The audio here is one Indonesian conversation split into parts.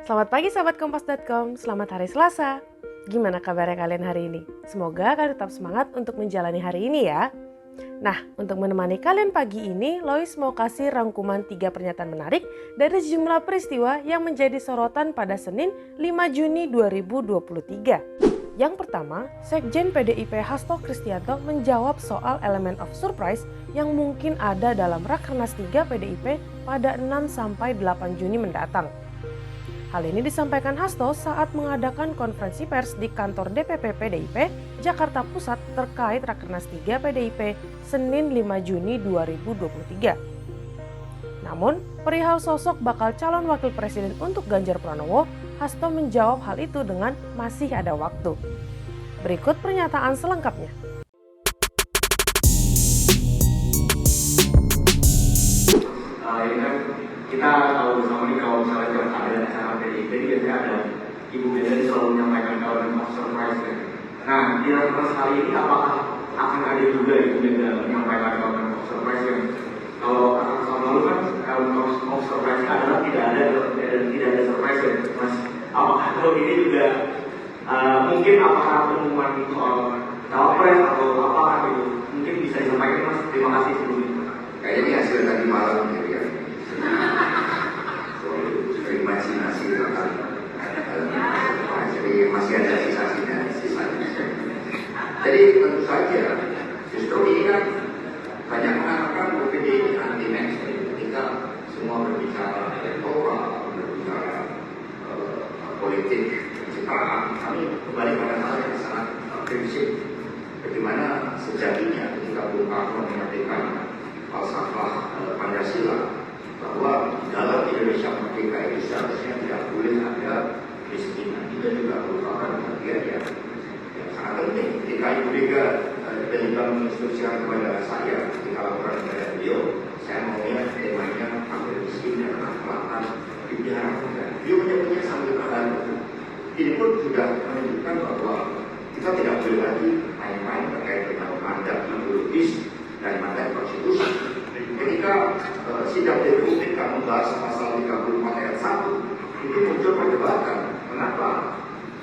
Selamat pagi sahabat kompas.com, selamat hari Selasa. Gimana kabarnya kalian hari ini? Semoga kalian tetap semangat untuk menjalani hari ini ya. Nah, untuk menemani kalian pagi ini, Lois mau kasih rangkuman 3 pernyataan menarik dari sejumlah peristiwa yang menjadi sorotan pada Senin 5 Juni 2023. Yang pertama, Sekjen PDIP Hasto Kristianto menjawab soal elemen of surprise yang mungkin ada dalam Rakernas 3 PDIP pada 6-8 Juni mendatang. Hal ini disampaikan Hasto saat mengadakan konferensi pers di kantor DPP PDIP Jakarta Pusat terkait Rakernas 3 PDIP Senin 5 Juni 2023. Namun, perihal sosok bakal calon wakil presiden untuk Ganjar Pranowo, Hasto menjawab hal itu dengan masih ada waktu. Berikut pernyataan selengkapnya. Ini kan kita tahu bersama nih kalau misalnya jam ada acara PDIP jadi biasanya ada Ibu Mega selalu menyampaikan element of surprise kan. Nah, di Rakernas kali ini apakah akan ada juga Ibu Mega menyampaikan element of surprise yang kalau tahun lalu kan element of surprise adalah tidak ada surprise ya Mas. Apakah tahun ini juga mungkin apakah pengumuman soal cawapres atau apakah gitu mungkin bisa disampaikan Mas? Terima kasih sebelumnya. Kayaknya hasil tadi malam gitu ya. Imajinasi tentang jadi masih ada sisa-sisa. Jadi tentu saja justru ini kan banyak mengatakan UPD ini anti mainstream ketika semua berbicara elektoral, berbicara politik, pencitraan. Kami kembali pada hal yang sangat prinsip. Bagaimana sejatinya ketika Bung Karno menyampaikan falsafah Pancasila bahwa dalam Indonesia merdeka itu seharusnya tidak boleh ada kemiskinan. Itu juga merupakan bagian yang sangat penting. Ketika Ibu Mega ketika menginstruksikan kepada saya ketika laporan kepada beliau, saya maunya temanya fakir miskin dan anak-anak dibiarkan. Beliau menyebutnya sambil terharu. Ini pun sudah menunjukkan bahwa kita tidak boleh lagi main-main terkait dengan mandat ideologis dan mandat konstitusi. Ketika sidang DPR membahas pasal 34 ayat 1 itu muncul perdebatan kenapa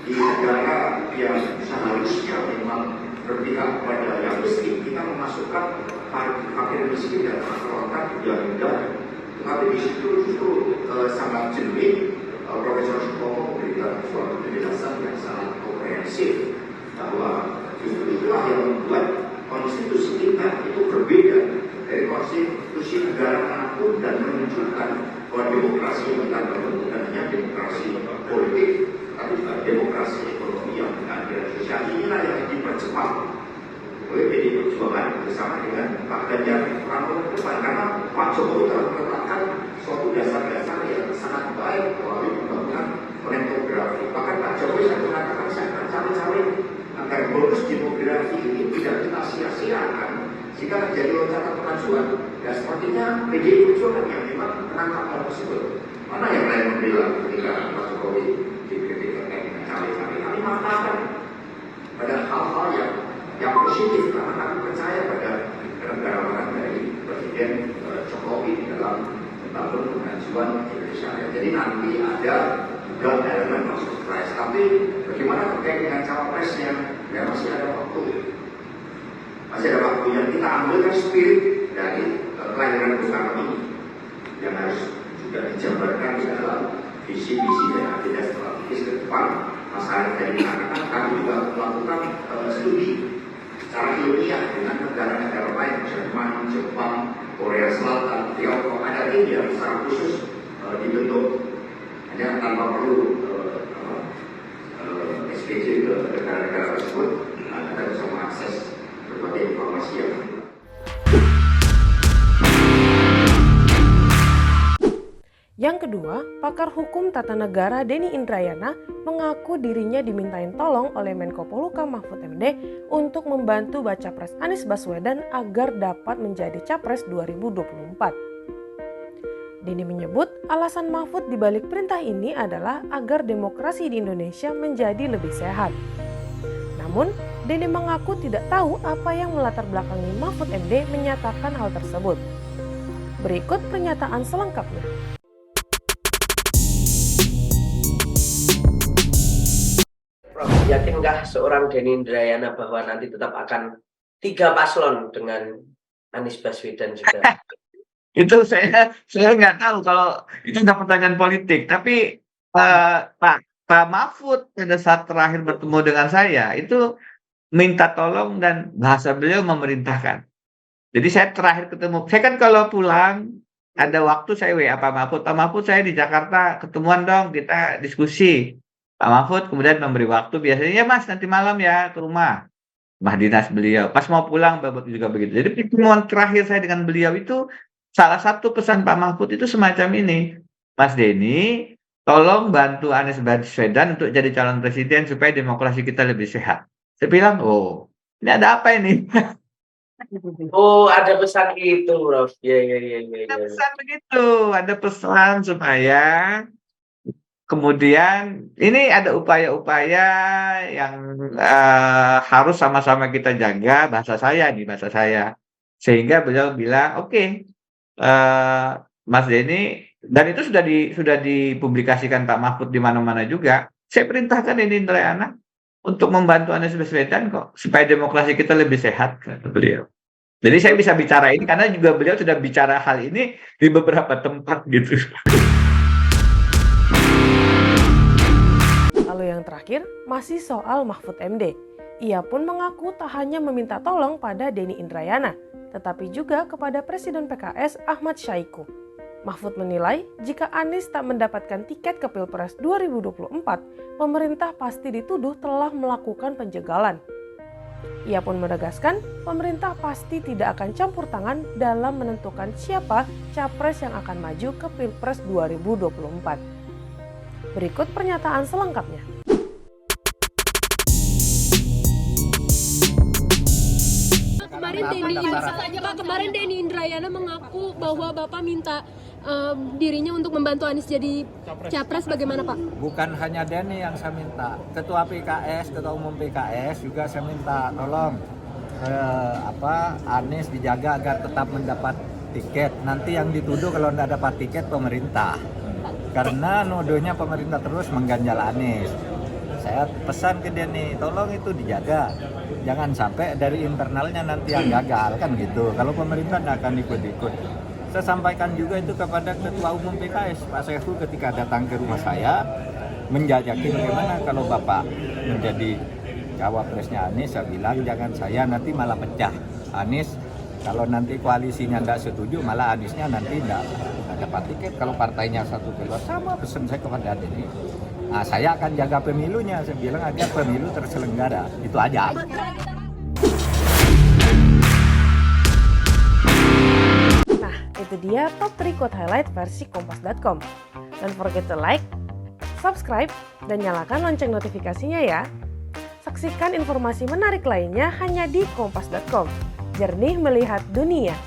di negara yang seharusnya memang berpihak kepada yang miskin kita memasukkan fakir miskin dan masyarakat yang rendah, tetapi di situ justru sangat jernih Profesor Supomo memberikan suatu penjelasan yang sangat komprehensif bahwa justru itulah yang membuat konstitusi kita itu berbeda dari konstitusi negara manapun dan menunjukkan bahwa demokrasi yang kita bangun bukan hanya demokrasi politik, tapi juga demokrasi ekonomi yang keadilan sosial. Inilah yang dipercepat oleh PDI Perjuangan bersama dengan Pak Ganjar Pranowo ke depan, karena Pak Jokowi telah meletakkan suatu dasar-dasar yang sangat baik melalui pembangunan monetografi. Bahkan Pak Jokowi saya mengatakan saya akan cawe-cawe agar bonus demografi ini tidak kita sia-siakan jika terjadi loncatan kemajuan. Ya sepertinya PDI Perjuangan yang memang menangkap hal tersebut. Mana yang lain membela ketika Pak Jokowi dikritik terkait dengan cawe-cawe? Kami mengatakan pada hal-hal yang positif karena kami percaya pada kenegarawanan dari Presiden Jokowi di dalam membangun kemajuan Indonesia. Jadi nanti ada juga elemen of surprise. Tapi bagaimana terkait dengan cawapresnya? Ya masih ada waktu. Masih ada waktu yang kita ambil kan spirit dari kelahiran Bung Karno ini yang harus juga dijabarkan di dalam visi-visi dan agenda strategis ke depan. Mas Arief tadi mengatakan kami juga melakukan studi secara ilmiah dengan negara-negara lain, Jerman, Jepang, Korea Selatan, Tiongkok. Ada tim yang secara khusus dibentuk hanya tanpa perlu SPJ ke negara-negara tersebut. Kita bisa mengakses berbagai informasi yang ada. Yang kedua, pakar hukum tata negara Denny Indrayana mengaku dirinya dimintain tolong oleh Menko Polhukam Mahfud MD untuk membantu baca pres Anies Baswedan agar dapat menjadi capres 2024. Denny menyebut alasan Mahfud dibalik perintah ini adalah agar demokrasi di Indonesia menjadi lebih sehat. Namun, Denny mengaku tidak tahu apa yang melatar belakangi Mahfud MD menyatakan hal tersebut. Berikut pernyataan selengkapnya. yakinkah seorang Denny Indrayana bahwa nanti tetap akan 3 paslon dengan Anies Baswedan juga? Itu saya nggak tahu kalau itu udah pertanyaan politik. Tapi Pak Mahfud pada saat terakhir bertemu dengan saya itu minta tolong dan bahasa beliau memerintahkan. Jadi saya terakhir ketemu, saya kan kalau pulang ada waktu saya WA Pak Mahfud. Pak Mahfud saya di Jakarta, ketemuan dong kita diskusi. Pak Mahfud kemudian memberi waktu, biasanya ya Mas nanti malam ya ke rumah dinas beliau. Pas mau pulang juga begitu. Jadi pertemuan terakhir saya dengan beliau itu salah satu pesan Pak Mahfud itu semacam ini, Mas Denny, tolong bantu Anies Baswedan untuk jadi calon presiden supaya demokrasi kita lebih sehat. Saya bilang, oh ini ada apa ini? Oh, ada pesan itu, Prof. Iya. Ada pesan begitu, ada pesan supaya kemudian ini ada upaya-upaya yang harus sama-sama kita jaga, bahasa saya. Sehingga beliau bilang, oke, Mas Denny, dan itu sudah dipublikasikan Pak Mahfud di mana-mana juga. Saya perintahkan Denny Indrayana untuk membantu Anies Baswedan kok supaya demokrasi kita lebih sehat, kata beliau. Jadi saya bisa bicara ini karena juga beliau sudah bicara hal ini di beberapa tempat gitu. Lalu yang terakhir, masih soal Mahfud MD. Ia pun mengaku tak hanya meminta tolong pada Denny Indrayana, tetapi juga kepada Presiden PKS Ahmad Syahiku. Mahfud menilai jika Anies tak mendapatkan tiket ke Pilpres 2024, pemerintah pasti dituduh telah melakukan penjagalan. Ia pun menegaskan pemerintah pasti tidak akan campur tangan dalam menentukan siapa capres yang akan maju ke Pilpres 2024. Berikut pernyataan selengkapnya. Kemarin Denny Indrayana mengaku bahwa Bapak minta dirinya untuk membantu Anies jadi capres, bagaimana Pak? Bukan hanya Denny yang saya minta, Ketua PKS, Ketua Umum PKS juga saya minta tolong Anies dijaga agar tetap mendapat tiket. Nanti yang dituduh kalau tidak dapat tiket pemerintah, karena nuduhnya pemerintah terus mengganjal Anies. Saya pesan ke Denny, tolong itu dijaga, jangan sampai dari internalnya nanti yang gagal kan gitu. Kalau pemerintah tidak akan ikut-ikut. Saya sampaikan juga itu kepada Ketua Umum PKS, Pak Saifu, ketika datang ke rumah saya, menjajaki bagaimana kalau Bapak menjadi cawapresnya Anies. Saya bilang jangan saya, nanti malah pecah. Anies kalau nanti koalisinya tidak setuju, malah Aniesnya nanti tidak dapat tiket. Kalau partainya satu keluar, sama pesan saya kepada Denny. Nah, saya akan jaga pemilunya, saya bilang agar pemilu terselenggara, itu aja. Nah, itu dia top 3 quote highlight versi kompas.com. Don't forget to like, subscribe, dan nyalakan lonceng notifikasinya ya. Saksikan informasi menarik lainnya hanya di kompas.com. Jernih melihat dunia.